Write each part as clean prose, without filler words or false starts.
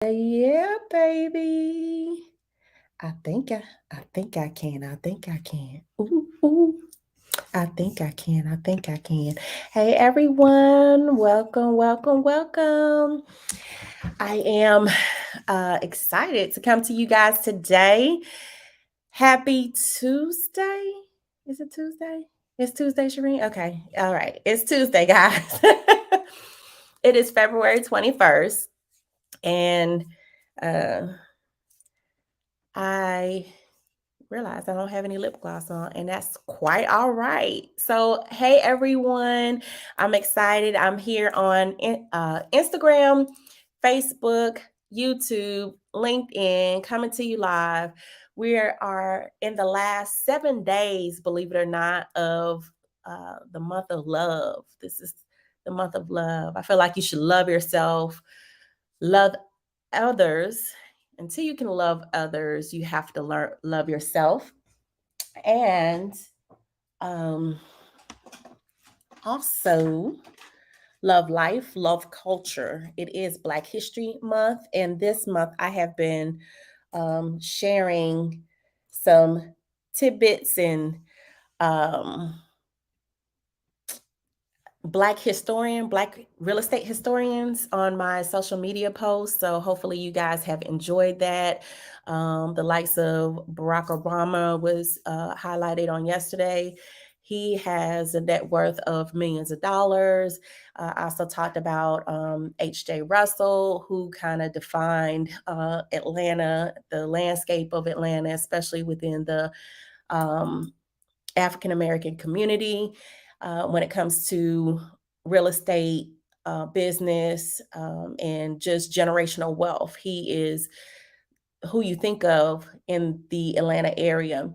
Yeah, baby. I think I can. I think I can. Ooh, ooh. I think I can. Hey, everyone. Welcome, welcome, welcome. I am excited to come to you guys today. Happy Tuesday. Is it Tuesday? It's Tuesday, Shireen? Okay. All right. It's Tuesday, guys. It is February 21st. And uh, I realize I don't have any lip gloss on, and that's quite all right. So, hey everyone, I'm excited. I'm here on Instagram, Facebook, YouTube, LinkedIn, coming to you live. We are in the last 7 days, believe it or not, of the month of love. This is the month of love. I feel like you should love yourself, love others. Until you can love others, you have to learn love yourself, and um, also love life, love culture. It is Black History Month, and this month I have been sharing some tidbits and um, Black real estate historians on my social media posts. So hopefully you guys have enjoyed that. The likes of Barack Obama was highlighted on yesterday. He has a net worth of millions of dollars. I also talked about H.J. Russell, who kind of defined Atlanta, the landscape of Atlanta, especially within the um, African American community when it comes to real estate, business, and just generational wealth. He is who you think of in the Atlanta area.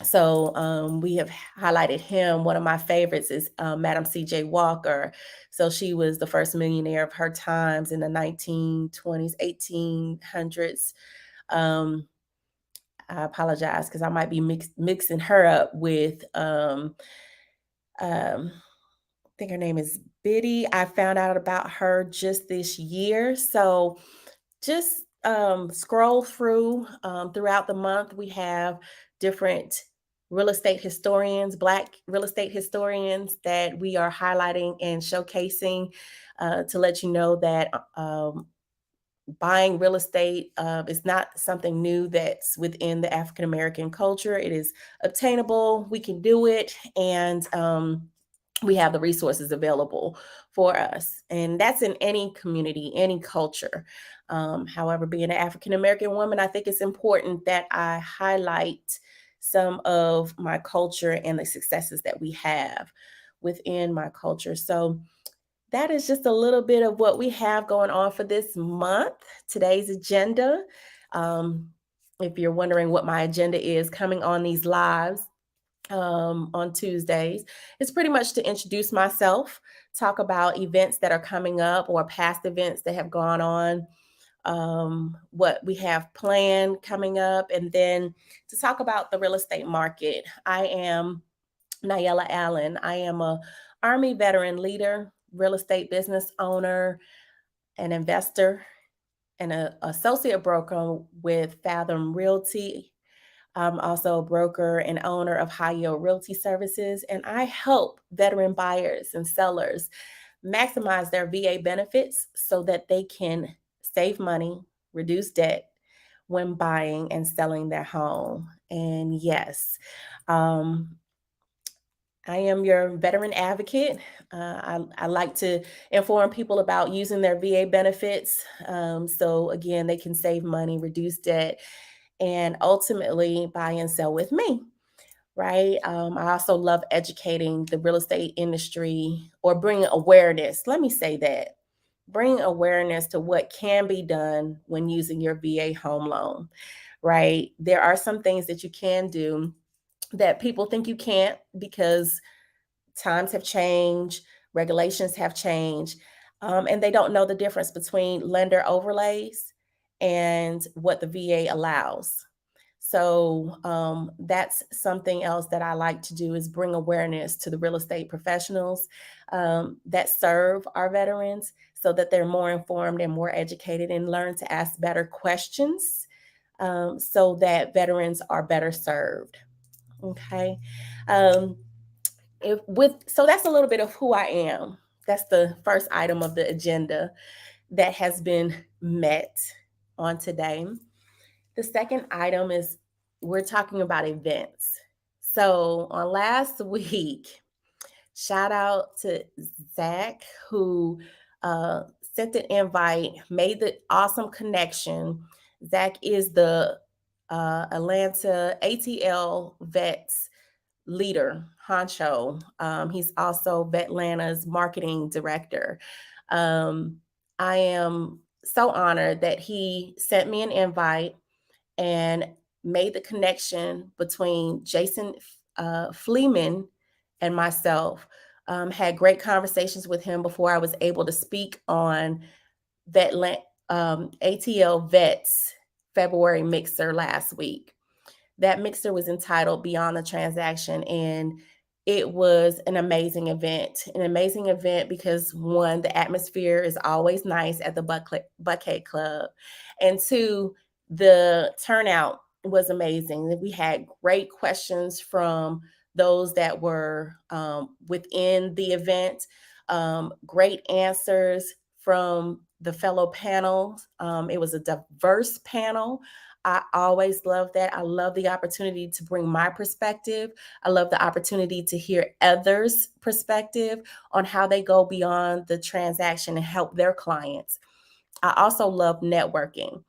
So we have highlighted him. One of my favorites is Madam C.J. Walker. So she was the first millionaire of her times in the 1920s, 1800s. Um, I apologize because I might be mixing her up with I think her name is Biddy. I found out about her just this year. So just scroll through throughout the month. We have different real estate historians, Black real estate historians that we are highlighting and showcasing to let you know that buying real estate is not something new that's within the African American culture. It is obtainable. We can do it. And we have the resources available for us. And that's in any community, any culture. However, being an African American woman, I think it's important that I highlight some of my culture and the successes that we have within my culture. So that is just a little bit of what we have going on for this month, today's agenda. Um, if you're wondering what my agenda is coming on these lives, on Tuesdays. It's pretty much to introduce myself, talk about events that are coming up or past events that have gone on, what we have planned coming up, and then to talk about the real estate market. I am Nayela Allen. I am a Army veteran leader, real estate business owner, an investor, and an associate broker with Fathom Realty. I'm also a broker and owner of High Yield Realty Services, and I help veteran buyers and sellers maximize their VA benefits so that they can save money, reduce debt when buying and selling their home. And yes, um, I am your veteran advocate. I like to inform people about using their VA benefits. So, again, they can save money, reduce debt, and ultimately buy and sell with me, right? I also love educating the real estate industry or bringing awareness. Let me say that. Bring awareness to what can be done when using your VA home loan, right? There are some things that you can do that people think you can't because times have changed, regulations have changed, and they don't know the difference between lender overlays and what the VA allows. So that's something else that I like to do is bring awareness to the real estate professionals that serve our veterans so that they're more informed and more educated and learn to ask better questions, so that veterans are better served. Okay. Um, so that's a little bit of who I am. That's the first item of the agenda that has been met on today. The second item is we're talking about events. So on last week, shout out to Zach, who uh, sent the invite, made the awesome connection. Zach is the Atlanta ATL Vets leader, honcho. He's also Vetlana's marketing director. Um, I am so honored that he sent me an invite and made the connection between Jason Fleeman and myself. Had great conversations with him before I was able to speak on ATL Vets February mixer last week. That mixer was entitled Beyond the Transaction, and it was an amazing event. An amazing event because one, the atmosphere is always nice at the Buckhead Club, and two, the turnout was amazing. We had great questions from those that were within the event, great answers from the fellow panel. It was a diverse panel. I always love that. I love the opportunity to bring my perspective. I love the opportunity to hear others' perspective on how they go beyond the transaction and help their clients. I also love networking,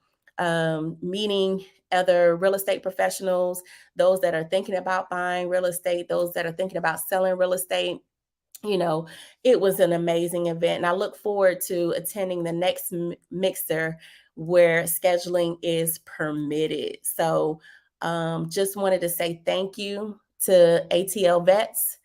meeting other real estate professionals, those that are thinking about buying real estate, those that are thinking about selling real estate. You know, it was an amazing event. And I look forward to attending the next mixer where scheduling is permitted. So just wanted to say thank you to ATL Vets.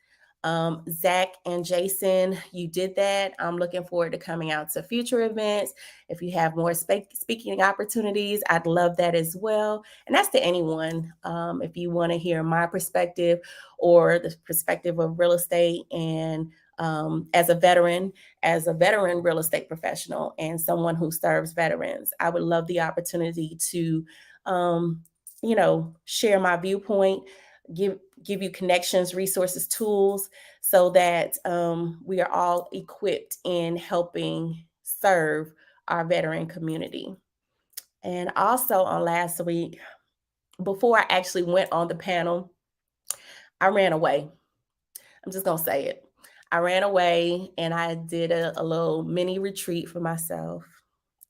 Zach and Jason, you did that. I'm looking forward to coming out to future events. If you have more speaking opportunities, I'd love that as well. And that's to anyone. If you want to hear my perspective or the perspective of real estate and as a veteran real estate professional and someone who serves veterans, I would love the opportunity to, share my viewpoint, give you connections, resources, tools, so that we are all equipped in helping serve our veteran community. And also on last week, before I actually went on the panel, I ran away. I'm just going to say it. I ran away and I did a little mini retreat for myself.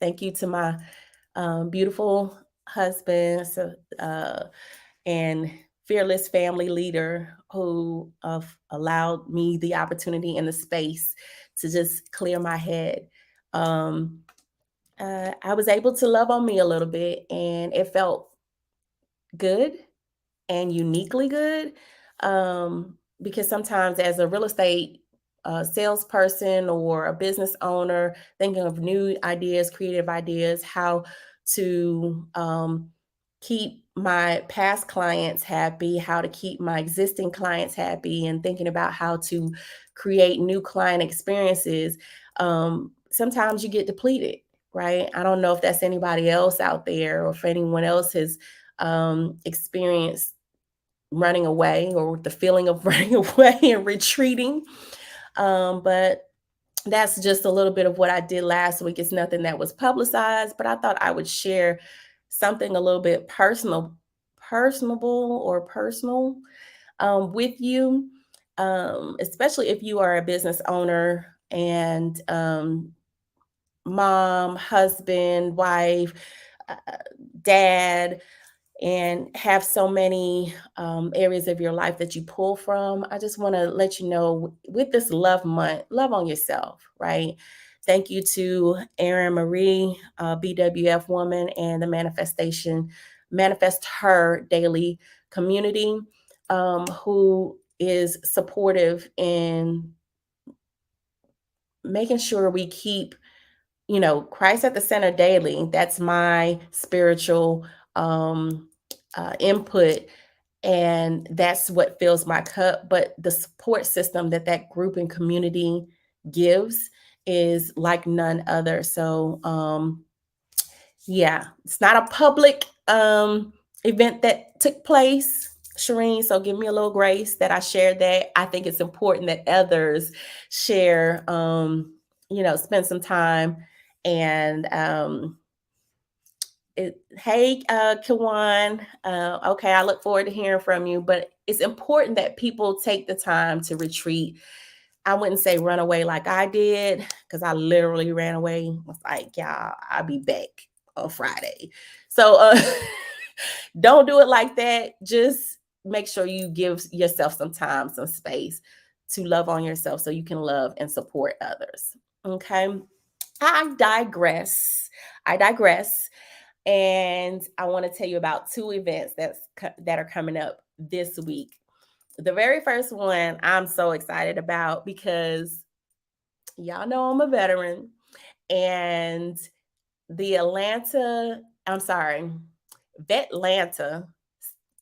Thank you to my beautiful husband and fearless family leader who allowed me the opportunity and the space to just clear my head. I was able to love on me a little bit, and it felt good and uniquely good, because sometimes as a real estate salesperson or a business owner, thinking of new ideas, creative ideas, how to keep my past clients happy, how to keep my existing clients happy, and thinking about how to create new client experiences, sometimes you get depleted, right? I don't know if that's anybody else out there or if anyone else has experienced running away or the feeling of running away and retreating. But that's just a little bit of what I did last week. It's nothing that was publicized, but I thought I would share something a little bit personable or personal with you, especially if you are a business owner and mom, husband, wife, uh, dad, and have so many areas of your life that you pull from. I just want to let you know with this love month, love on yourself, right? Thank you to Erin Marie, BWF Woman, and the Manifest Her Daily community, who is supportive in making sure we keep Christ at the center daily. That's my spiritual input, and that's what fills my cup. But the support system that group and community gives is like none other. So yeah, it's not a public event that took place, Shireen. So give me a little grace that I shared that. I think it's important that others share, spend some time and hey, Kawan. Okay, I look forward to hearing from you. But it's important that people take the time to retreat. I wouldn't say run away like I did, because I literally ran away. I was like, yeah, I'll be back on Friday. So don't do it like that. Just make sure you give yourself some time, some space to love on yourself so you can love and support others. Okay. I digress. I digress. And I want to tell you about two events that are coming up this week. The very first one I'm so excited about because y'all know I'm a veteran, and the Vetlanta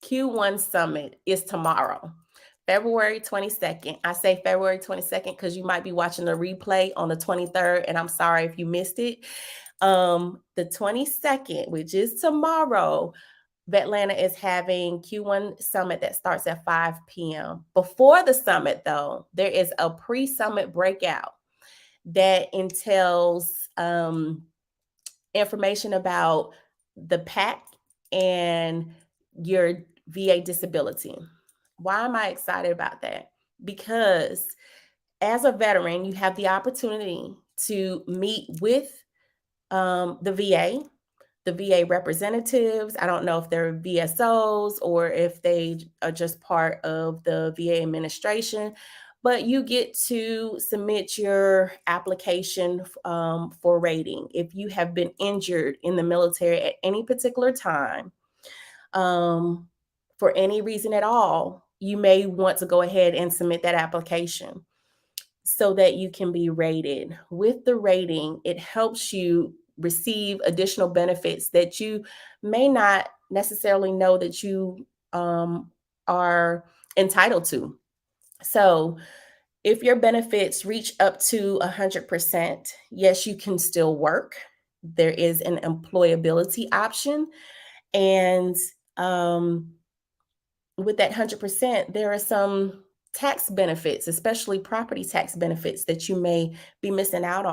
Q1 Summit is tomorrow, February 22nd. I say February 22nd because you might be watching the replay on the 23rd, and I'm sorry if you missed it. The 22nd, which is tomorrow, Vetlanta is having Q1 Summit that starts at 5 p.m. Before the summit, though, there is a pre-summit breakout that entails information about the PAC and your VA disability. Why am I excited about that? Because as a veteran, you have the opportunity to meet with the VA representatives. I don't know if they're VSOs or if they are just part of the VA administration, but you get to submit your application for rating. If you have been injured in the military at any particular time, for any reason at all, you may want to go ahead and submit that application so that you can be rated. With the rating, it helps you receive additional benefits that you may not necessarily know that you are entitled to. So, if your benefits reach up to 100%, yes, you can still work. There is an employability option. And with that 100%, there are some tax benefits, especially property tax benefits, that you may be missing out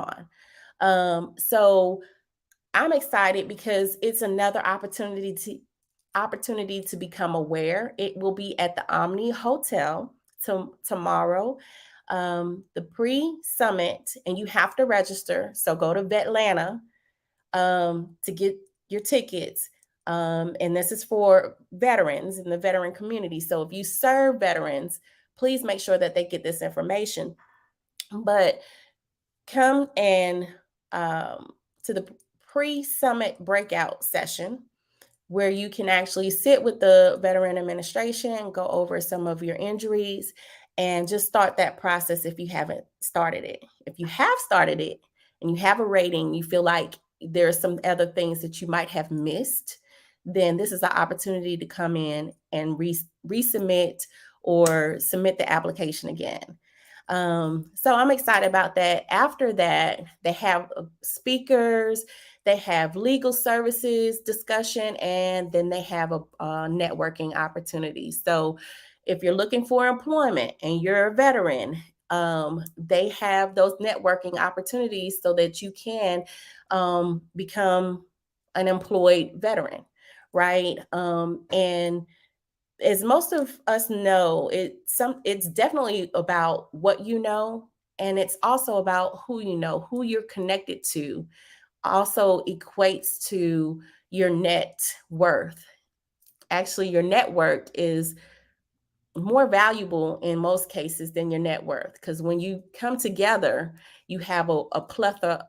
on. So I'm excited because it's another opportunity to become aware. It will be at the Omni Hotel tomorrow, the pre-summit, and you have to register. So go to Vetlanta to get your tickets. And this is for veterans in the veteran community. So if you serve veterans, please make sure that they get this information. But come and to the pre-summit breakout session where you can actually sit with the veteran administration, go over some of your injuries, and just start that process if you haven't started it. If you have started it and you have a rating, you feel like there are some other things that you might have missed, then this is an opportunity to come in and resubmit or submit the application again. So I'm excited about that. After that, they have speakers, they have legal services discussion, and then they have a networking opportunity. So if you're looking for employment and you're a veteran, they have those networking opportunities so that you can become an employed veteran, right? And as most of us know, it's definitely about what you know, and it's also about who you know, who you're connected to also equates to your net worth. Actually, your net worth is more valuable in most cases than your net worth, because when you come together, you have a plethora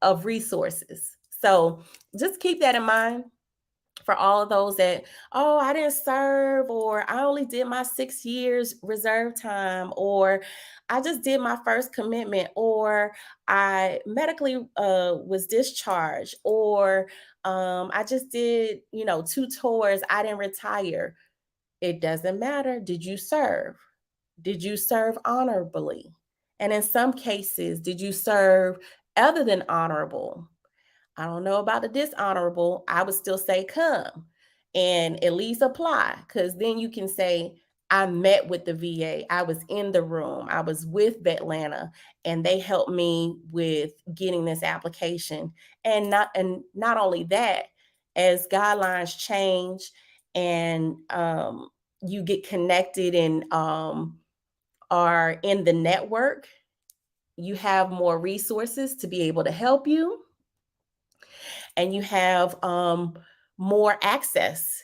of resources. So just keep that in mind for all of those that, oh, I didn't serve, or I only did my 6 years reserve time, or I just did my first commitment, or I medically was discharged, or I just did, 2 tours, I didn't retire. It doesn't matter. Did you serve? Did you serve honorably? And in some cases, did you serve other than honorable? I don't know about the dishonorable. I would still say come and at least apply, because then you can say, I met with the VA. I was in the room. I was with Vetlanta, and they helped me with getting this application. And not only that, as guidelines change and you get connected and are in the network, you have more resources to be able to help you, and you have more access,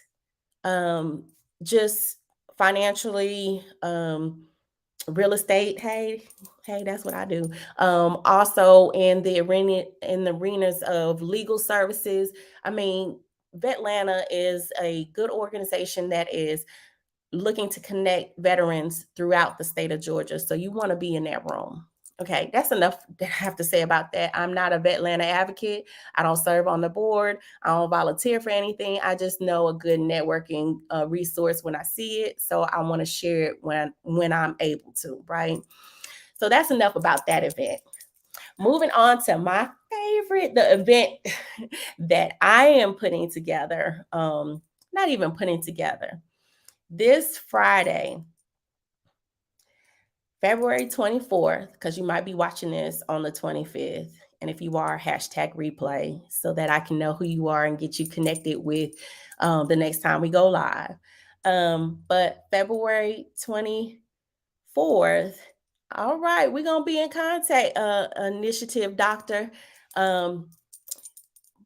um, just financially, real estate. Hey, that's what I do. Also in the arenas of legal services. I mean, Vetlanta is a good organization that is looking to connect veterans throughout the state of Georgia. So you want to be in that room. Okay, that's enough that I have to say about that. I'm not a Vetlanta advocate. I don't serve on the board. I don't volunteer for anything. I just know a good networking resource when I see it. So I want to share it when I'm able to, right? So that's enough about that event. Moving on to my favorite, the event that I am putting together. Not even putting together. This Friday, February 24th, because you might be watching this on the 25th. And if you are, hashtag replay so that I can know who you are and get you connected with the next time we go live. But February 24th, all right, we're going to be in contact, Initiative Doctor, right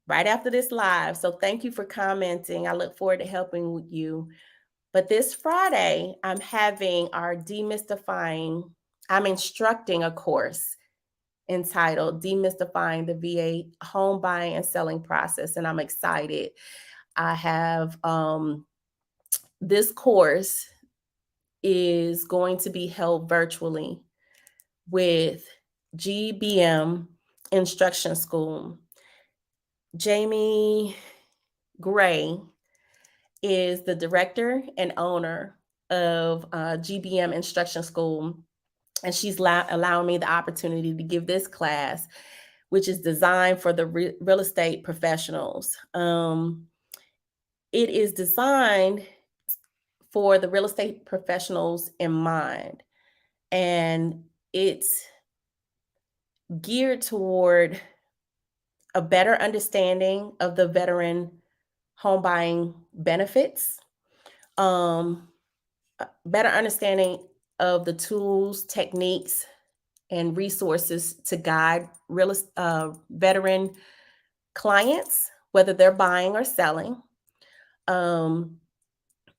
after this live. So thank you for commenting. I look forward to helping with you. But this Friday, I'm instructing a course entitled Demystifying the VA Home Buying and Selling Process, and I'm excited. I have this course is going to be held virtually with GBM Instruction School. Jamie Gray is the director and owner of GBM Instruction School, and she's allowing me the opportunity to give this class, which is designed for the real estate professionals. It is designed for the real estate professionals in mind, and it's geared toward a better understanding of the veteran home buying benefits, better understanding of the tools, techniques, and resources to guide veteran clients, whether they're buying or selling. We're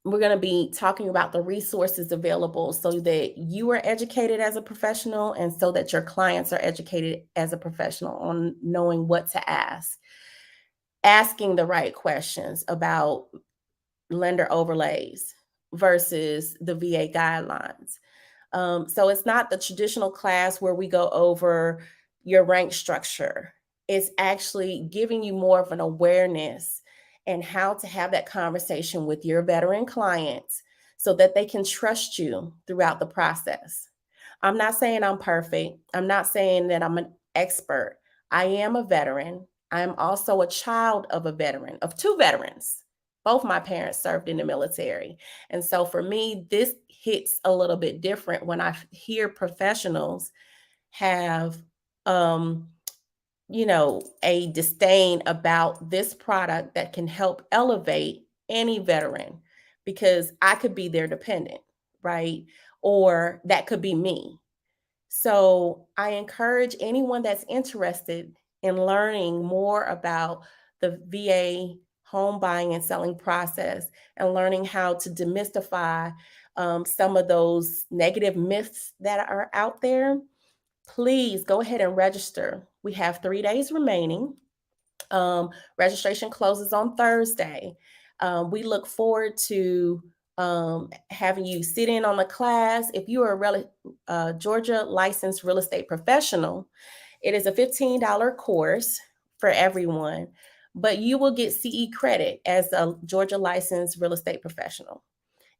going to be talking about the resources available so that you are educated as a professional and so that your clients are educated as a professional on knowing what to ask, asking the right questions about lender overlays versus the VA guidelines. So it's not the traditional class where we go over your rank structure. It's actually giving you more of an awareness and how to have that conversation with your veteran clients so that they can trust you throughout the process. I'm not saying I'm perfect. I'm not saying that I'm an expert. I am a veteran. I'm also a child of a veteran, of two veterans. Both my parents served in the military. And so for me, this hits a little bit different when I hear professionals have, a disdain about this product that can help elevate any veteran, because I could be their dependent, right? Or that could be me. So I encourage anyone that's interested in learning more about the VA home buying and selling process and learning how to demystify some of those negative myths that are out there, please go ahead and register. We have 3 days remaining. Registration closes on Thursday. We look forward to having you sit in on the class. If you are a Georgia licensed real estate professional, it is a $15 course for everyone, but you will get CE credit as a Georgia licensed real estate professional.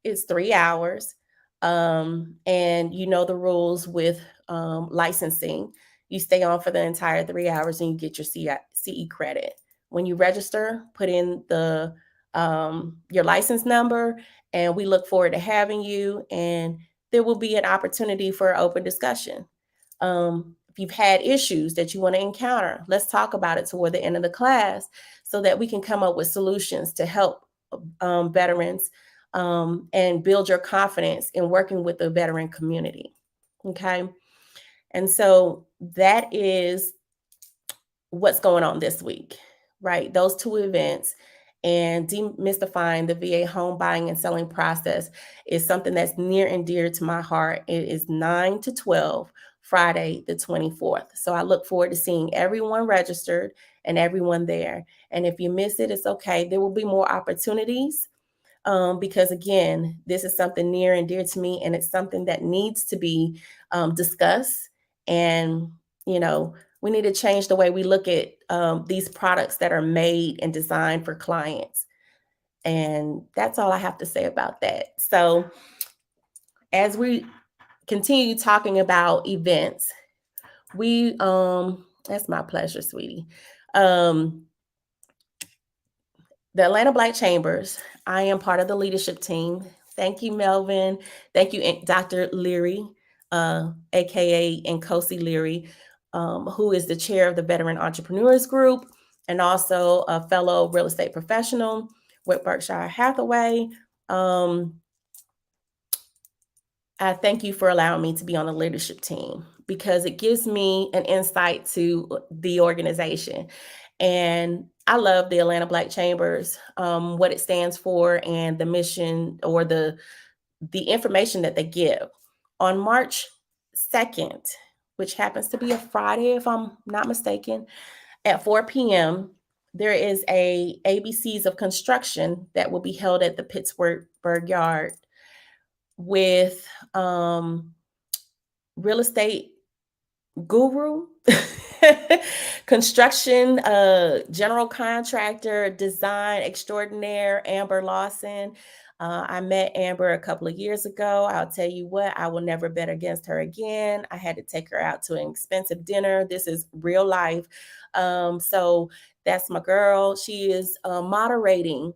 It's 3 hours. And you know the rules with licensing. You stay on for the entire 3 hours and you get your CE credit. When you register, put in the your license number, and we look forward to having you. And there will be an opportunity for open discussion. If you've had issues that you want to encounter, let's talk about it toward the end of the class so that we can come up with solutions to help veterans and build your confidence in working with the veteran community. Okay. And so that is what's going on this week, right? Those two events and demystifying the VA home buying and selling process is something that's near and dear to my heart. It is 9 to 12, Friday, the 24th. So I look forward to seeing everyone registered and everyone there. And if you miss it, it's okay. There will be more opportunities because, again, this is something near and dear to me, and it's something that needs to be discussed. And, you know, we need to change the way we look at these products that are made and designed for clients. And that's all I have to say about that. So, as we continue talking about events, that's my pleasure, sweetie. The Atlanta Black Chambers, I am part of the leadership team. Thank you, Melvin. Thank you, Dr. Leary, AKA Nkosi Leary, who is the chair of the Veteran Entrepreneurs Group and also a fellow real estate professional with Berkshire Hathaway. I thank you for allowing me to be on the leadership team because it gives me an insight to the organization. And I love the Atlanta Black Chambers, what it stands for, and the mission or the information that they give. On March 2nd, which happens to be a Friday, if I'm not mistaken, at 4 p.m., there is a ABCs of Construction that will be held at the Pittsburgh Yard with real estate guru, construction general contractor, design extraordinaire, Amber Lawson. I met Amber a couple of years ago. I'll tell you what, I will never bet against her again. I had to take her out to an expensive dinner. This is real life. So that's my girl. She is moderating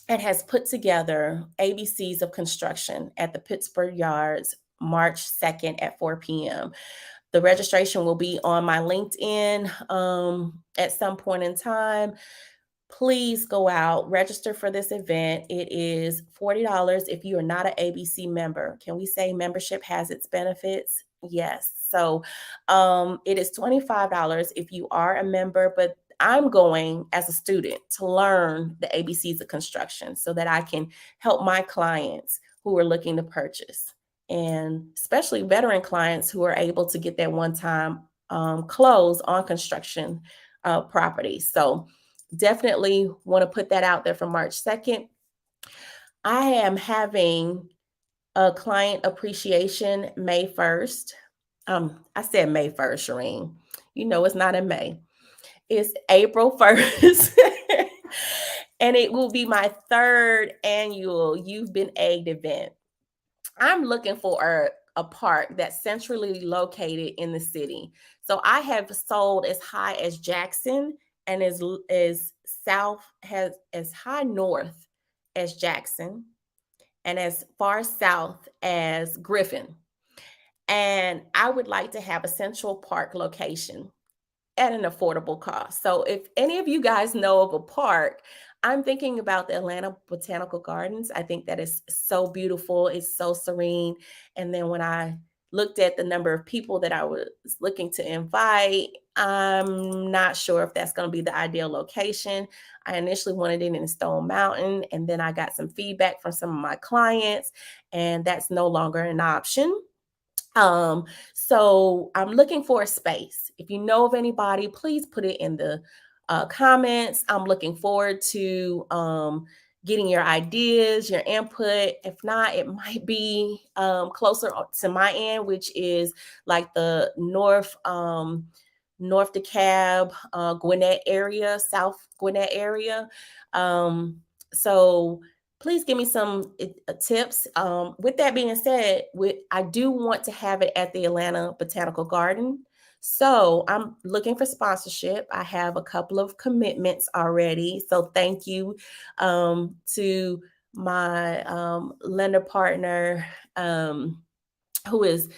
and has put together ABCs of Construction at the Pittsburgh Yards March 2nd at 4 p.m. The registration will be on my LinkedIn at some point in time. Please go out, register for this event. It is $40 if you are not an ABC member. Can we say membership has its benefits? Yes. So it is $25 if you are a member, but I'm going as a student to learn the ABCs of construction so that I can help my clients who are looking to purchase, and especially veteran clients who are able to get that one-time close on construction properties. So definitely want to put that out there for March 2nd. I am having a client appreciation May 1st. I said May 1st, Shireen. You know it's not in May. It's April 1st. And it will be my third annual You've Been Egged event. I'm looking for a park that's centrally located in the city. So I have sold as high as Jackson and as south, has as high north as Jackson and as far south as Griffin. And I would like to have a Central Park location at an affordable cost. So if any of you guys know of a park, I'm thinking about the Atlanta Botanical Gardens. I think that is so beautiful. It's so serene. And then when I looked at the number of people that I was looking to invite, I'm not sure if that's going to be the ideal location. I initially wanted it in Stone Mountain, and then I got some feedback from some of my clients, and that's no longer an option. So I'm looking for a space. If you know of anybody, please put it in the comments. I'm looking forward to getting your ideas, your input. If not, it might be closer to my end, which is like the North DeKalb, Gwinnett area, South Gwinnett area. So please give me some tips. With that being said, I do want to have it at the Atlanta Botanical Garden. So I'm looking for sponsorship. I have a couple of commitments already. So thank you to my lender partner, who is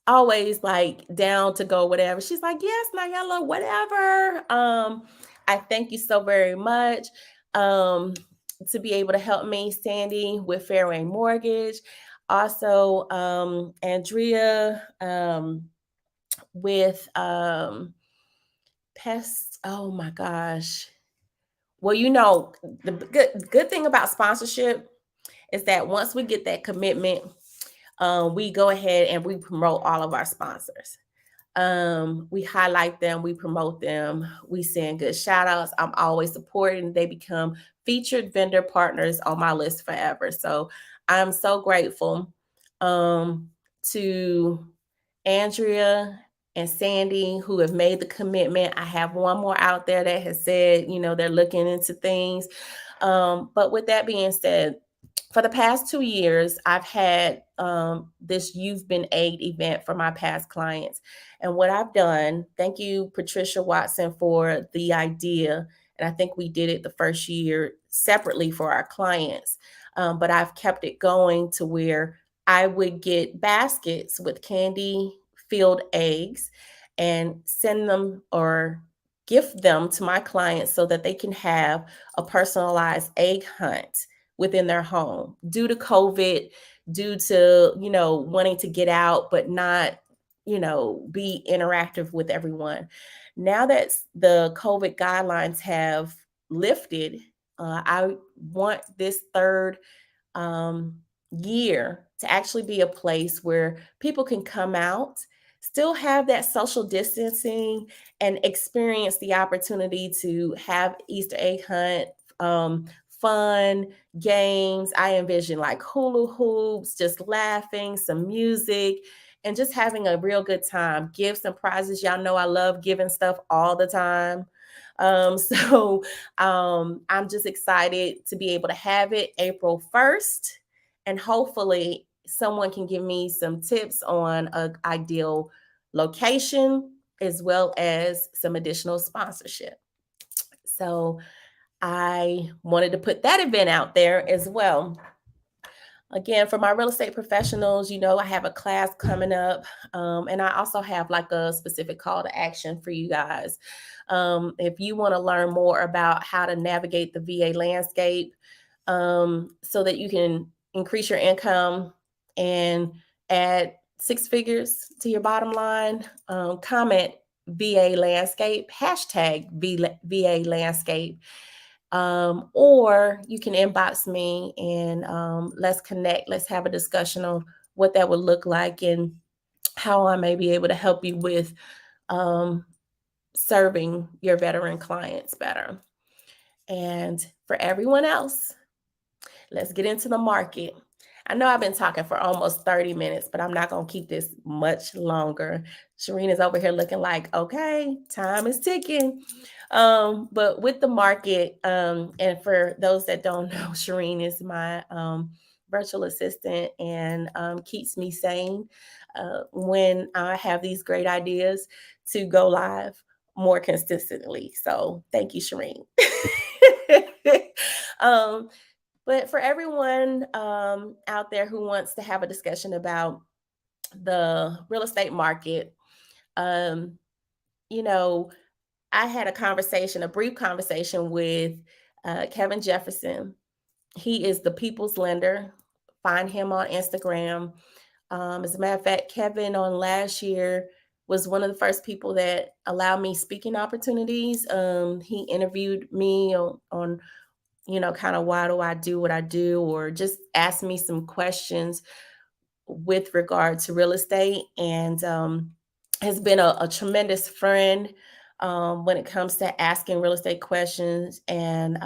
always like down to go whatever. She's like, yes, Nayela, whatever. I thank you so very much. Um, to be able to help me, Sandy, with Fairway Mortgage. Also, Andrea, with Pest. Oh my gosh. Well, the good thing about sponsorship is that once we get that commitment, we go ahead and we promote all of our sponsors. We highlight them, we promote them, we send good shout outs. I'm always supporting. They become featured vendor partners on my list forever. So I'm so grateful to Andrea and Sandy, who have made the commitment. I have one more out there that has said, they're looking into things. But with that being said, for the past 2 years, I've had this You've Been Aid event for my past clients. And what I've done, thank you, Patricia Watson, for the idea. And I think we did it the first year separately for our clients. But I've kept it going to where I would get baskets with candy filled eggs and send them or gift them to my clients so that they can have a personalized egg hunt within their home. Due to COVID, due to, wanting to get out, but not, be interactive with everyone. Now that the COVID guidelines have lifted, I want this third year to actually be a place where people can come out, still have that social distancing, and experience the opportunity to have Easter egg hunt, fun games. I envision like hula hoops, just laughing, some music, and just having a real good time. Gifts and prizes. Y'all know I love giving stuff all the time. So I'm just excited to be able to have it April 1st. And hopefully someone can give me some tips on an ideal location as well as some additional sponsorship. So I wanted to put that event out there as well. Again, for my real estate professionals, I have a class coming up, and I also have like a specific call to action for you guys. If you want to learn more about how to navigate the VA landscape, so that you can increase your income and add 6 figures to your bottom line, comment VA landscape, hashtag VA landscape. Or you can inbox me and let's connect. Let's have a discussion on what that would look like and how I may be able to help you with serving your veteran clients better. And for everyone else, let's get into the market. I know I've been talking for almost 30 minutes, but I'm not going to keep this much longer. Shireen is over here looking like, okay, time is ticking. But with the market, and for those that don't know, Shireen is my virtual assistant and keeps me sane when I have these great ideas to go live more consistently. So thank you, Shireen. But for everyone out there who wants to have a discussion about the real estate market, I had a brief conversation with Kevin Jefferson. He is the People's Lender. Find him on Instagram. As a matter of fact, Kevin on last year was one of the first people that allowed me speaking opportunities. He interviewed me on kind of why do I do what I do, or just ask me some questions with regard to real estate, and has been a tremendous friend when it comes to asking real estate questions. And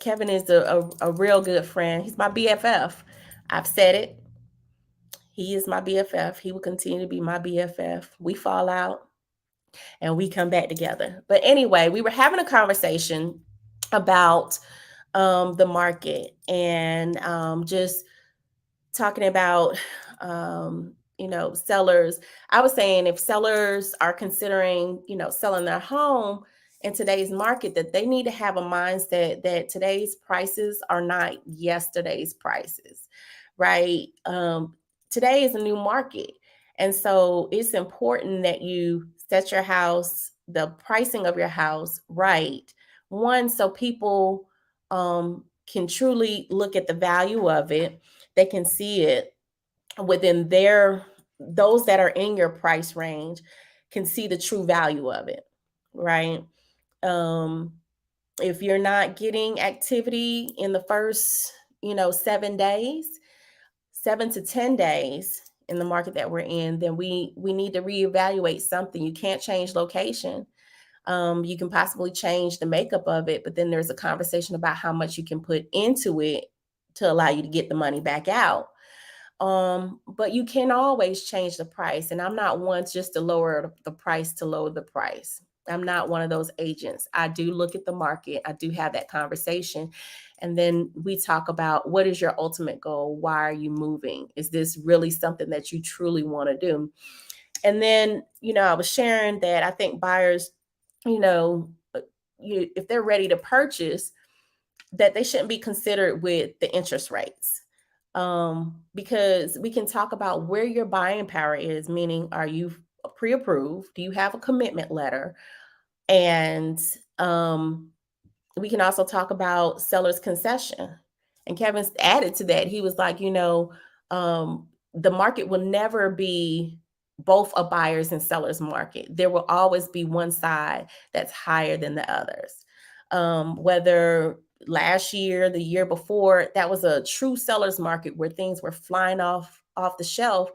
Kevin is a real good friend. He's my BFF. I've said it. He is my BFF. He will continue to be my BFF. We fall out and we come back together. But anyway, we were having a conversation about the market, and just talking about sellers. I was saying, if sellers are considering selling their home in today's market, that they need to have a mindset that today's prices are not yesterday's prices, right? Today is a new market, and so it's important that you set your house, the pricing of your house, right. One, so people can truly look at the value of it. They can see it within those that are in your price range can see the true value of it, right? Um, if you're not getting activity in the first, 7 days, 7 to 10 days in the market that we're in, then we need to reevaluate something. You can't change location. You can possibly change the makeup of it, but then there's a conversation about how much you can put into it to allow you to get the money back out. But you can always change the price. And I'm not one just to lower the price to lower the price. I'm not one of those agents. I do look at the market. I do have that conversation. And then we talk about, what is your ultimate goal? Why are you moving? Is this really something that you truly want to do? And then, I was sharing that I think buyers, you know, if they're ready to purchase, that they shouldn't be considered with the interest rates. Because we can talk about where your buying power is, meaning, are you pre-approved? Do you have a commitment letter? And we can also talk about seller's concession. And Kevin added to that. He was like, the market will never be both a buyer's and seller's market. There will always be one side that's higher than the others. Whether last year, the year before, that was a true seller's market where things were flying off the shelf,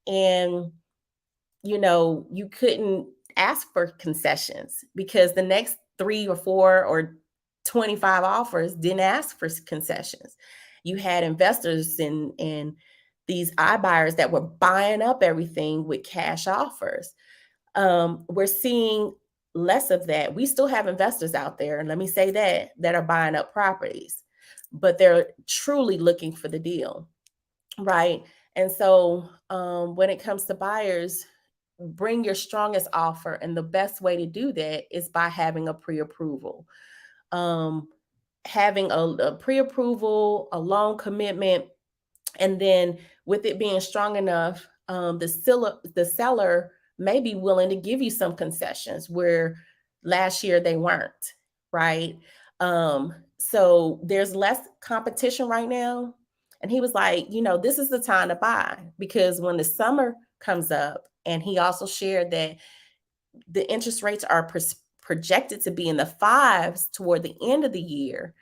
and you couldn't ask for concessions because the next 3 or 4 or 25 offers didn't ask for concessions. You had investors and these iBuyers that were buying up everything with cash offers. We're seeing less of that. We still have investors out there, and let me say that are buying up properties, but they're truly looking for the deal, right? And so when it comes to buyers, bring your strongest offer, and the best way to do that is by having a pre-approval. Having a pre-approval, a loan commitment, and then with it being strong enough, the seller may be willing to give you some concessions where last year they weren't, right? So there's less competition right now. And he was like, this is the time to buy, because when the summer comes up, and he also shared that the interest rates are projected to be in the fives toward the end of the year,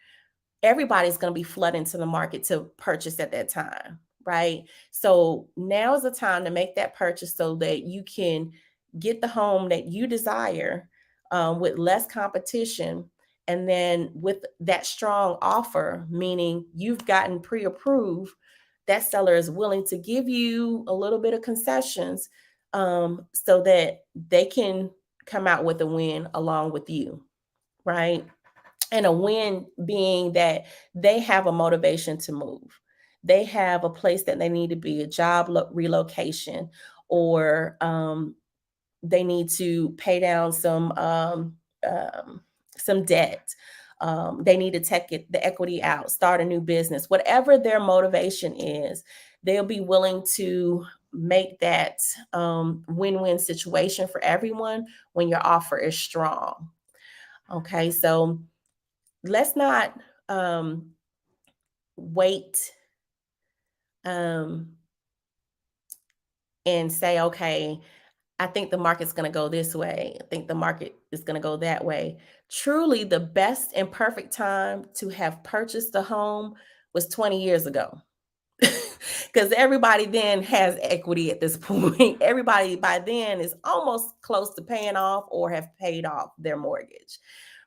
everybody's going to be flooding to the market to purchase at that time, right? So now is the time to make that purchase so that you can get the home that you desire, with less competition. And then with that strong offer, meaning you've gotten pre-approved, that seller is willing to give you a little bit of concessions, so that they can come out with a win along with you, right? And a win being that they have a motivation to move. They have a place that they need to be, a job relocation, or they need to pay down some debt. They need to take the equity out, start a new business. Whatever their motivation is, they'll be willing to make that win-win situation for everyone when your offer is strong. Okay, so let's not wait and say, okay, I think the market's going to go this way. I think the market is going to go that way. Truly, the best and perfect time to have purchased a home was 20 years ago. Because everybody then has equity at this point. Everybody by then is almost close to paying off or have paid off their mortgage,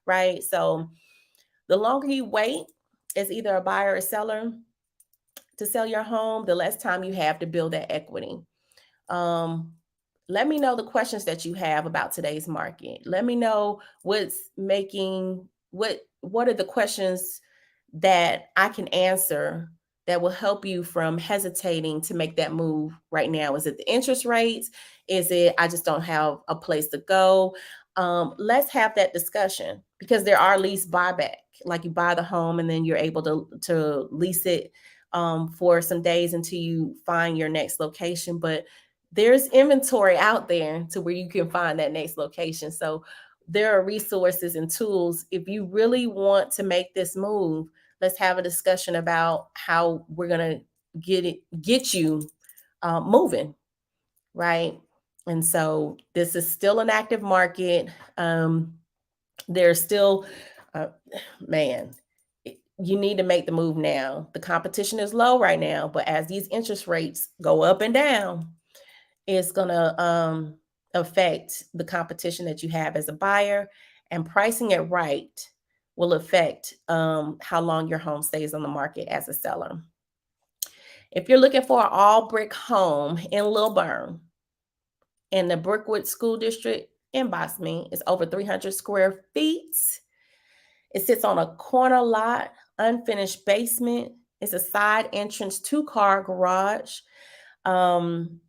right? So the longer you wait as either a buyer or seller to sell your home, the less time you have to build that equity. Let me know the questions that you have about today's market. Let me know what's what are the questions that I can answer that will help you from hesitating to make that move right now? Is it the interest rates? Is it I just don't have a place to go? Let's have that discussion because there are lease buyback. Like you buy the home and then you're able to lease it for some days until you find your next location. But there's inventory out there to where you can find that next location. So there are resources and tools. If you really want to make this move, let's have a discussion about how we're gonna get you moving, right? And so this is still an active market. There's still, uh, man, you need to make the move now. The competition is low right now, but as these interest rates go up and down, it's gonna affect the competition that you have as a buyer, and pricing it right will affect how long your home stays on the market as a seller. If you're looking for an all brick home in Lilburn, in the Brookwood School District, inbox me. It's over 300 square feet. It sits on a corner lot, unfinished basement. It's a side entrance, two-car garage. Um,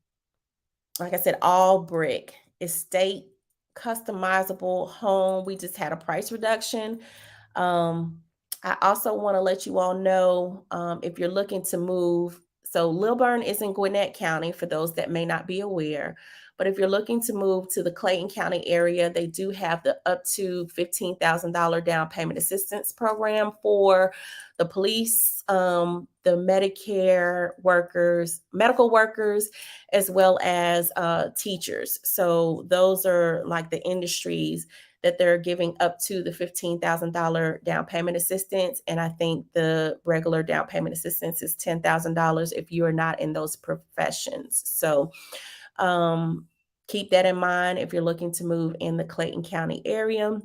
like I said, all brick, estate, customizable home. We just had a price reduction. Um, I also want to let you all know if you're looking to move. So Lilburn is in Gwinnett County for those that may not be aware. But if you're looking to move to the Clayton County area, they do have the up to $15,000 down payment assistance program for the police, the Medicare workers, medical workers, as well as teachers. So those are like the industries that they're giving up to the $15,000 down payment assistance. And I think the regular down payment assistance is $10,000 if you are not in those professions. So keep that in mind if you're looking to move in the Clayton County area.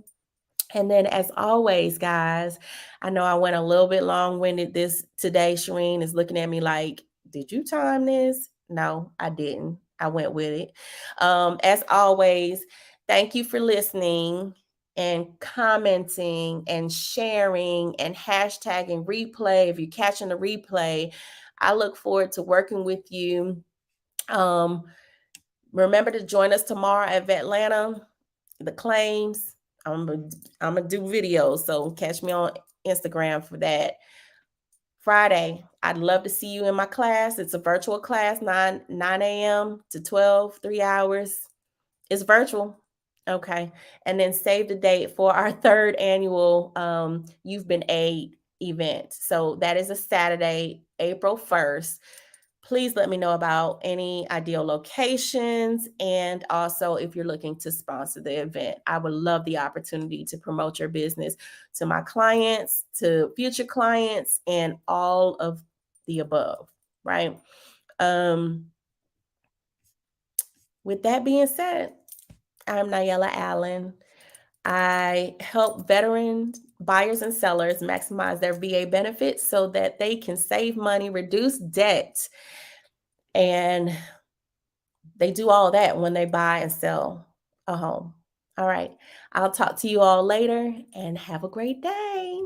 And then, as always, guys, I know I went a little bit long winded this today. Shireen is looking at me like, did you time this? No, I didn't. I went with it. As always, thank you for listening and commenting and sharing and hashtagging replay. If you're catching the replay, I look forward to working with you. Remember to join us tomorrow at Atlanta, the claims. I'm gonna do videos, so catch me on Instagram for that. Friday, I'd love to see you in my class. It's a virtual class, 9 a.m. to 12, 3 hours. It's virtual. Okay. And then save the date for our third annual You've Been Aid event. So that is a Saturday, April 1st. Please let me know about any ideal locations and also if you're looking to sponsor the event. I would love the opportunity to promote your business to my clients, to future clients, and all of the above, right? With that being said, I'm Nayela Allen. I help veteran buyers and sellers maximize their VA benefits so that they can save money, reduce debt, and they do all that when they buy and sell a home. All right. I'll talk to you all later and have a great day.